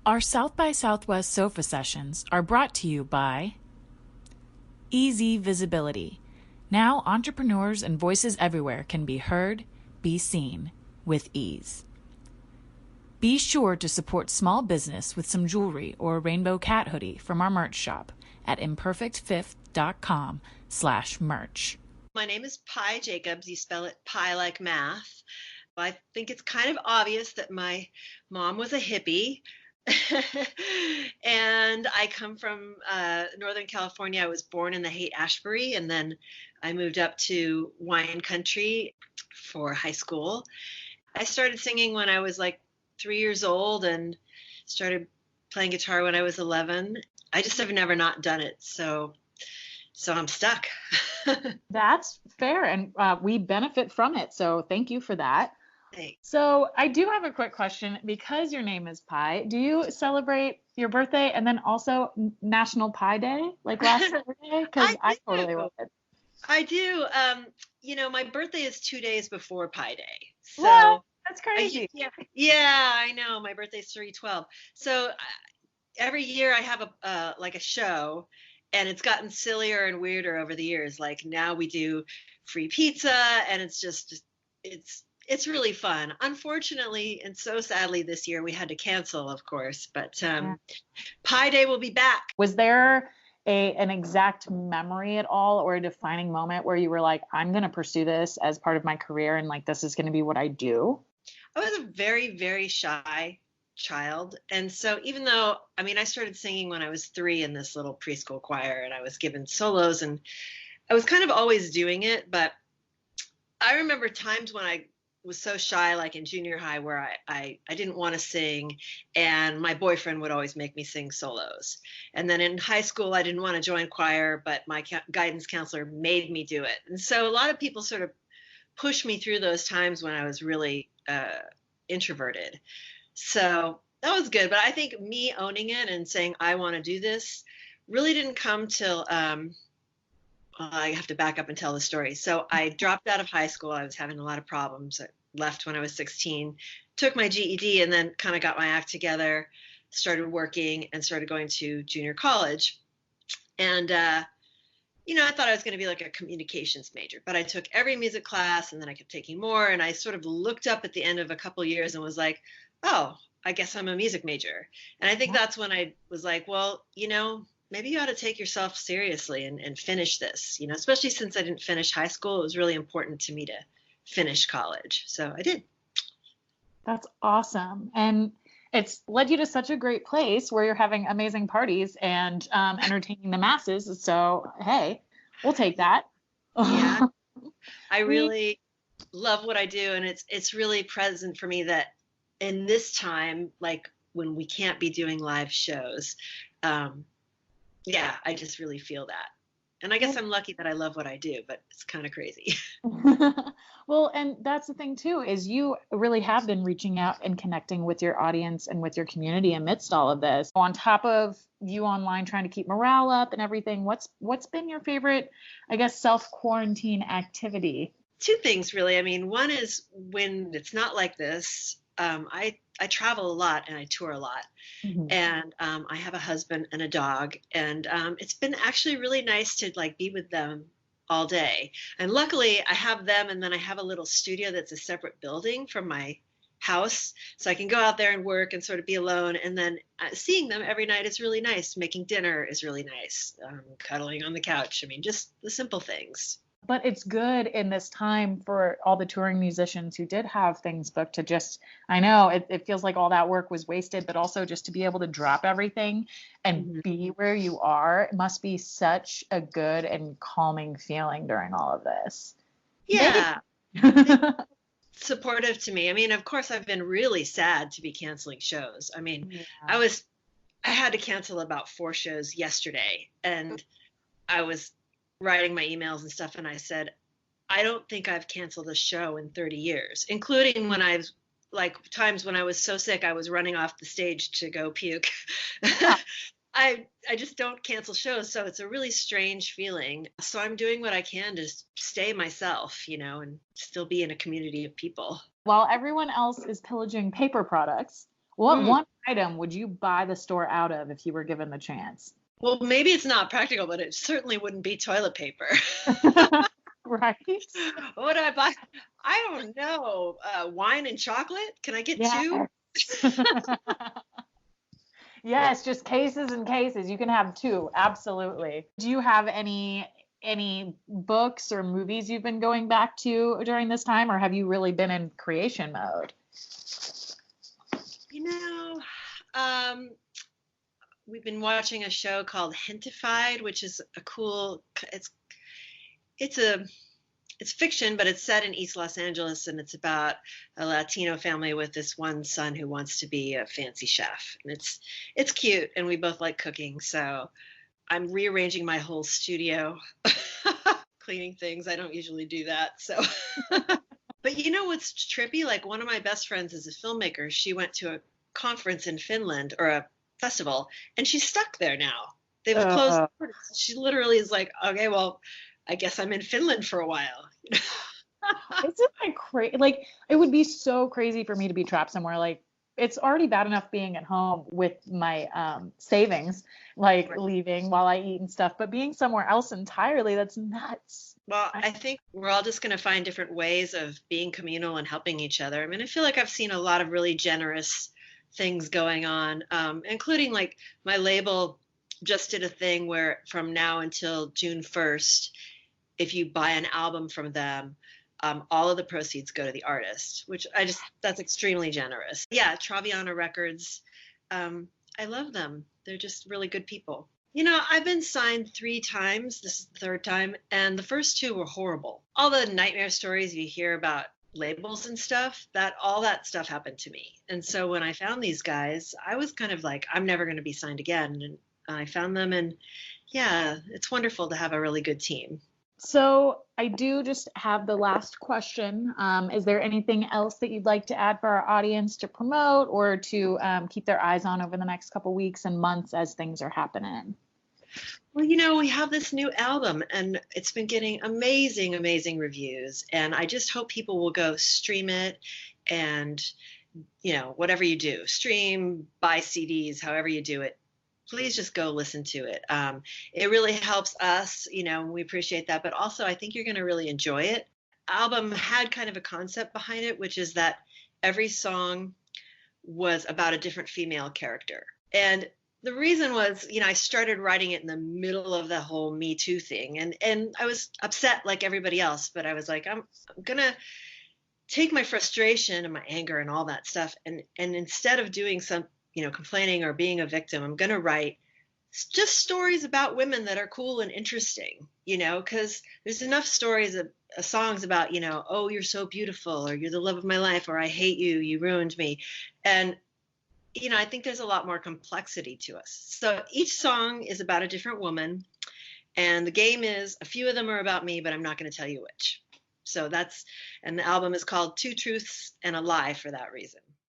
Our South by Southwest sofa sessions are brought to you by Easy Visibility. Now entrepreneurs and voices everywhere can be heard, be seen with ease. Be sure to support small business with some jewelry or a rainbow cat hoodie from our merch shop at imperfectfifth.com/merch. My name is Pi Jacobs. You spell it pie like math. I think it's kind of obvious that my mom was a hippie. And I come from Northern California. I was born in the Haight-Ashbury, and then I moved up to wine country for high school. I started singing when I was like 3 years old and started playing guitar when I was 11. I just have never not done it, so I'm stuck. That's fair, and we benefit from it, so thank you for that. Thanks. So I do have a quick question. Because your name is Pi, do you celebrate your birthday and then also National Pie Day, like last Saturday? Because I totally would. I do. My birthday is 2 days before Pi Day. So what? That's crazy. Yeah, I know. My birthday's 3/12. So every year I have a show, and it's gotten sillier and weirder over the years. Like now we do free pizza, and it's really fun. Unfortunately, and so sadly this year we had to cancel, of course, but Pi Day will be back. Was there an exact memory at all, or a defining moment where you were like, I'm going to pursue this as part of my career, and like, this is going to be what I do? I was a very, very shy child. And so even though, I started singing when I was 3 in this little preschool choir, and I was given solos, and I was kind of always doing it. But I remember times when I was so shy, like in junior high, where I didn't want to sing, and my boyfriend would always make me sing solos. And then in high school, I didn't want to join choir, but my guidance counselor made me do it. And so a lot of people sort of pushed me through those times when I was really introverted. So that was good. But I think me owning it and saying, I want to do this, really didn't come till I have to back up and tell the story. So I dropped out of high school. I was having a lot of problems. I left when I was 16, took my GED, and then kind of got my act together, started working, and started going to junior college. And, I thought I was going to be like a communications major, but I took every music class, and then I kept taking more. And I sort of looked up at the end of a couple of years and was like, oh, I guess I'm a music major. And I think that's when I was like, well, maybe you ought to take yourself seriously and finish this, especially since I didn't finish high school. It was really important to me to finish college. So I did. That's awesome. And it's led you to such a great place where you're having amazing parties and entertaining the masses. So, hey, we'll take that. Yeah. I really love what I do. And it's really present for me that in this time, like when we can't be doing live shows, I just really feel that. And I guess I'm lucky that I love what I do, but it's kind of crazy. Well, and that's the thing too, is you really have been reaching out and connecting with your audience and with your community amidst all of this. On top of you online trying to keep morale up and everything, what's been your favorite, I guess, self-quarantine activity? 2 things really. One is when it's not like this, I travel a lot and I tour a lot. Mm-hmm. And I have a husband and a dog, and it's been actually really nice to like be with them all day. And luckily I have them, and then I have a little studio that's a separate building from my house, so I can go out there and work and sort of be alone. And then seeing them every night is really nice. Making dinner is really nice. Cuddling on the couch. Just the simple things. But it's good in this time for all the touring musicians who did have things booked to just, I know it feels like all that work was wasted, but also just to be able to drop everything and be where you are, it must be such a good and calming feeling during all of this. Yeah. Supportive to me. Of course, I've been really sad to be canceling shows. I had to cancel about 4 shows yesterday, and I was writing my emails and stuff, and I said, I don't think I've canceled a show in 30 years, including when I've like times when I was so sick I was running off the stage to go puke. I just don't cancel shows, so it's a really strange feeling. So I'm doing what I can to stay myself, and still be in a community of people. While everyone else is pillaging paper products, What one item would you buy the store out of if you were given the chance? Well, maybe it's not practical, but it certainly wouldn't be toilet paper. Right? What do I buy? I don't know. Wine and chocolate? Can I get two? Yes. Yes, just cases and cases. You can have two. Absolutely. Do you have any books or movies you've been going back to during this time, or have you really been in creation mode? You know, um, we've been watching a show called Hintified, which is a cool. It's a it's fiction, but it's set in East Los Angeles, and it's about a Latino family with this one son who wants to be a fancy chef. And it's cute, and we both like cooking, so I'm rearranging my whole studio, cleaning things. I don't usually do that, so. But you know what's trippy? Like, one of my best friends is a filmmaker. She went to a conference in Finland, or a festival, and she's stuck there now. They've closed the borders. She literally is like, okay, well, I guess I'm in Finland for a while. Isn't that crazy? Like, it would be so crazy for me to be trapped somewhere. Like, it's already bad enough being at home with my savings, like Right. leaving while I eat and stuff, but being somewhere else entirely, that's nuts. Well, I think we're all just going to find different ways of being communal and helping each other. I mean, I feel like I've seen a lot of really generous things going on, including like my label just did a thing where from now until June 1st, if you buy an album from them, all of the proceeds go to the artist, which that's extremely generous. Yeah, Traviana Records, I love them. They're just really good people. You know, I've been signed 3 times. This is the 3rd time, and the first 2 were horrible. All the nightmare stories you hear about labels and stuff, all that stuff happened to me. And so when I found these guys, I was kind of like, I'm never going to be signed again. And I found them, and yeah, it's wonderful to have a really good team. So I do just have the last question. Is there anything else that you'd like to add for our audience to promote or to keep their eyes on over the next couple weeks and months as things are happening? Well, you know, we have this new album, and it's been getting amazing, amazing reviews. And I just hope people will go stream it, and, you know, whatever you do, stream, buy CDs, however you do it, please just go listen to it. It really helps us, you know, we appreciate that. But also, I think you're going to really enjoy it. Album had kind of a concept behind it, which is that every song was about a different female character. And the reason was, you know, I started writing it in the middle of the whole Me Too thing. And I was upset like everybody else, but I was like, I'm going to take my frustration and my anger and all that stuff. And instead of doing some, you know, complaining or being a victim, I'm going to write just stories about women that are cool and interesting, you know, because there's enough stories of songs about, you know, oh, you're so beautiful, or you're the love of my life, or I hate you, you ruined me. And, you know, I think there's a lot more complexity to us. So each song is about a different woman. And the game is a few of them are about me, but I'm not going to tell you which. So and the album is called 2 Truths and a Lie for that reason.